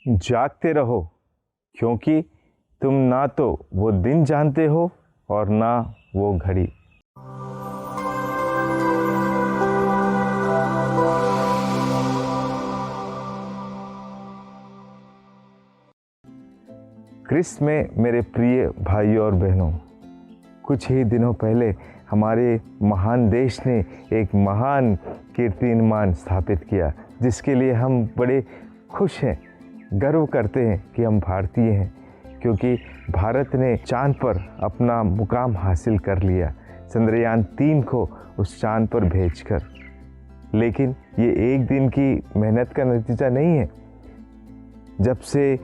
जागते रहो, क्योंकि तुम ना तो वो दिन जानते हो और ना वो घड़ी। क्रिस्त में मेरे प्रिय भाइयों और बहनों, कुछ ही दिनों पहले हमारे महान देश ने एक महान कीर्तिमान स्थापित किया, जिसके लिए हम बड़े खुश हैं, गर्व करते हैं कि हम भारतीय हैं, क्योंकि भारत ने चांद पर अपना मुकाम हासिल कर लिया, चंद्रयान 3 को उस चांद पर भेजकर। लेकिन ये एक दिन की मेहनत का नतीजा नहीं है। जब से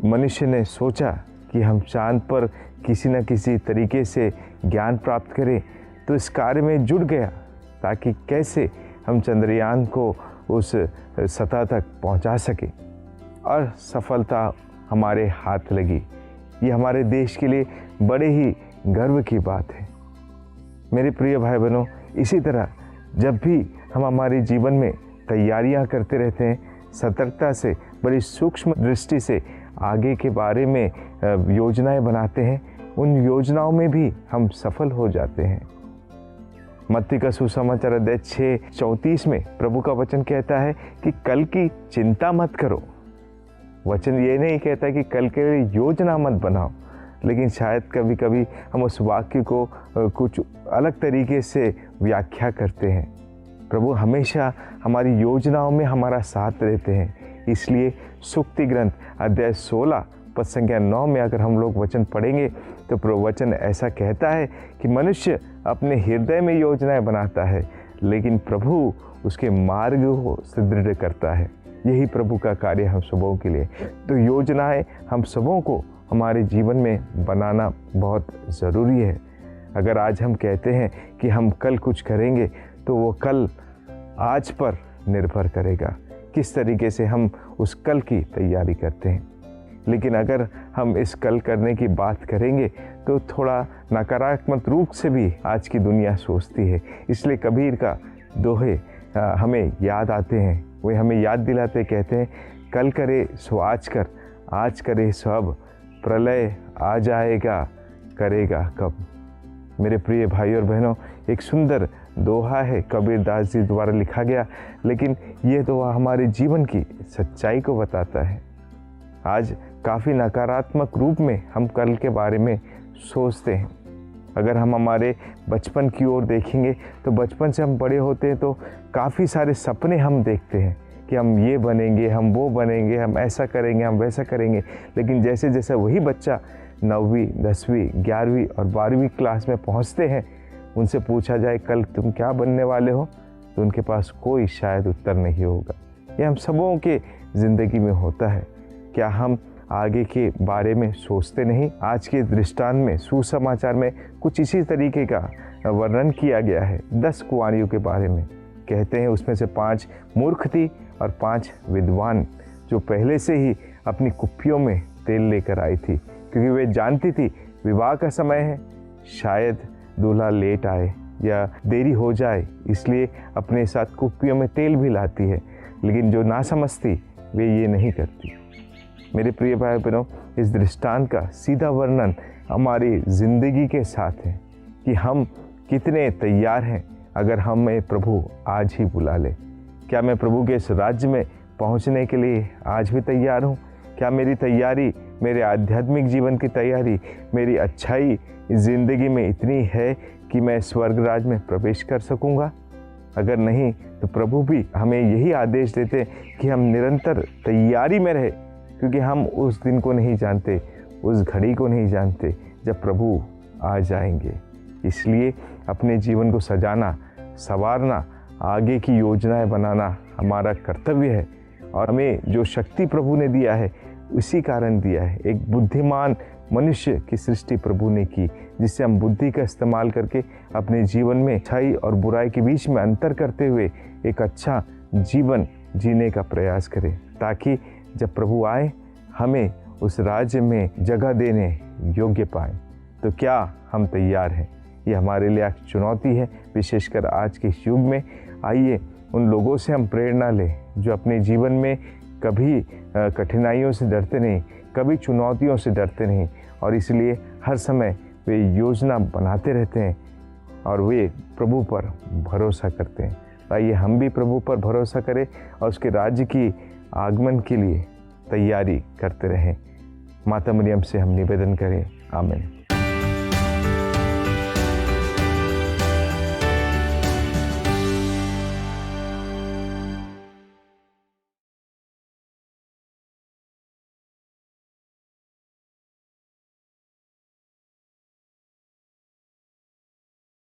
मनुष्य ने सोचा कि हम चांद पर किसी न किसी तरीके से ज्ञान प्राप्त करें, तो इस कार्य में जुट गया ताकि कैसे हम चंद्रयान को उस सतह तक पहुंचा सकें, और सफलता हमारे हाथ लगी। ये हमारे देश के लिए बड़े ही गर्व की बात है। मेरे प्रिय भाई बहनों, इसी तरह जब भी हम हमारे जीवन में तैयारियां करते रहते हैं, सतर्कता से, बड़ी सूक्ष्म दृष्टि से आगे के बारे में योजनाएं बनाते हैं, उन योजनाओं में भी हम सफल हो जाते हैं। मत्ती का सुसमाचार अध्याय 6:34 में प्रभु का वचन कहता है कि कल की चिंता मत करो। वचन ये नहीं कहता कि कल के लिए योजना मत बनाओ, लेकिन शायद कभी कभी हम उस वाक्य को कुछ अलग तरीके से व्याख्या करते हैं। प्रभु हमेशा हमारी योजनाओं में हमारा साथ रहते हैं। इसलिए सुक्ति ग्रंथ अध्याय 16 पद संख्या 9 में अगर हम लोग वचन पढ़ेंगे तो प्रभु वचन ऐसा कहता है कि मनुष्य अपने हृदय में योजनाएं बनाता है, लेकिन प्रभु उसके मार्ग को सुदृढ़ करता है। यही प्रभु का कार्य हम सबों के लिए। तो योजनाएं हम सबों को हमारे जीवन में बनाना बहुत ज़रूरी है। अगर आज हम कहते हैं कि हम कल कुछ करेंगे, तो वो कल आज पर निर्भर करेगा, किस तरीके से हम उस कल की तैयारी करते हैं। लेकिन अगर हम इस कल करने की बात करेंगे तो थोड़ा नकारात्मक रूप से भी आज की दुनिया सोचती है। इसलिए कबीर का दोहे हमें याद आते हैं। वे हमें याद दिलाते, कहते हैं, कल करे सो आज करे सो अब, प्रलय आ जाएगा करेगा कब। मेरे प्रिय भाई और बहनों, एक सुंदर दोहा है, कबीरदास जी द्वारा लिखा गया, लेकिन ये दोहा हमारे जीवन की सच्चाई को बताता है। आज काफ़ी नकारात्मक रूप में हम कल के बारे में सोचते हैं। अगर हम हमारे बचपन की ओर देखेंगे तो बचपन से हम बड़े होते हैं तो काफ़ी सारे सपने हम देखते हैं कि हम ये बनेंगे, हम वो बनेंगे, हम ऐसा करेंगे, हम वैसा करेंगे। लेकिन जैसे जैसे वही बच्चा 9वीं, 10वीं, 11वीं और 12वीं क्लास में पहुंचते हैं, उनसे पूछा जाए कल तुम क्या बनने वाले हो, तो उनके पास कोई शायद उत्तर नहीं होगा। ये हम सबों के ज़िंदगी में होता है। क्या हम आगे के बारे में सोचते नहीं? आज के दृष्टांत में, सुसमाचार में कुछ इसी तरीके का वर्णन किया गया है। 10 कुंवारियों के बारे में कहते हैं, उसमें से 5 मूर्ख थी और 5 विद्वान, जो पहले से ही अपनी कुप्पियों में तेल लेकर आई थी, क्योंकि वे जानती थी विवाह का समय है, शायद दूल्हा लेट आए या देरी हो जाए, इसलिए अपने साथ कुप्पियों में तेल भी लाती है। लेकिन जो ना समझती, वे ये नहीं करती। मेरे प्रिय भाई बहनों, इस दृष्टांत का सीधा वर्णन हमारी ज़िंदगी के साथ है कि हम कितने तैयार हैं अगर हमें प्रभु आज ही बुला ले। क्या मैं प्रभु के इस राज्य में पहुंचने के लिए आज भी तैयार हूं? क्या मेरी तैयारी, मेरे आध्यात्मिक जीवन की तैयारी, मेरी अच्छाई ज़िंदगी में इतनी है कि मैं स्वर्ग राज में प्रवेश कर सकूंगा? अगर नहीं, तो प्रभु भी हमें यही आदेश देते कि हम निरंतर तैयारी में रहे, क्योंकि हम उस दिन को नहीं जानते, उस घड़ी को नहीं जानते जब प्रभु आ जाएंगे। इसलिए अपने जीवन को सजाना, संवारना, आगे की योजनाएं बनाना हमारा कर्तव्य है। और हमें जो शक्ति प्रभु ने दिया है, उसी कारण दिया है। एक बुद्धिमान मनुष्य की सृष्टि प्रभु ने की, जिससे हम बुद्धि का इस्तेमाल करके अपने जीवन में अच्छाई और बुराई के बीच में अंतर करते हुए एक अच्छा जीवन जीने का प्रयास करें, ताकि जब प्रभु आए हमें उस राज्य में जगह देने योग्य पाएं। तो क्या हम तैयार हैं? ये हमारे लिए एक चुनौती है, विशेषकर आज के इस युग में। आइए उन लोगों से हम प्रेरणा लें जो अपने जीवन में कभी कठिनाइयों से डरते नहीं, कभी चुनौतियों से डरते नहीं, और इसलिए हर समय वे योजना बनाते रहते हैं और वे प्रभु पर भरोसा करते हैं। आइए हम भी प्रभु पर भरोसा करें और उसके राज्य की आगमन के लिए तैयारी करते रहें। माता मरियम से हम निवेदन करें। आमीन।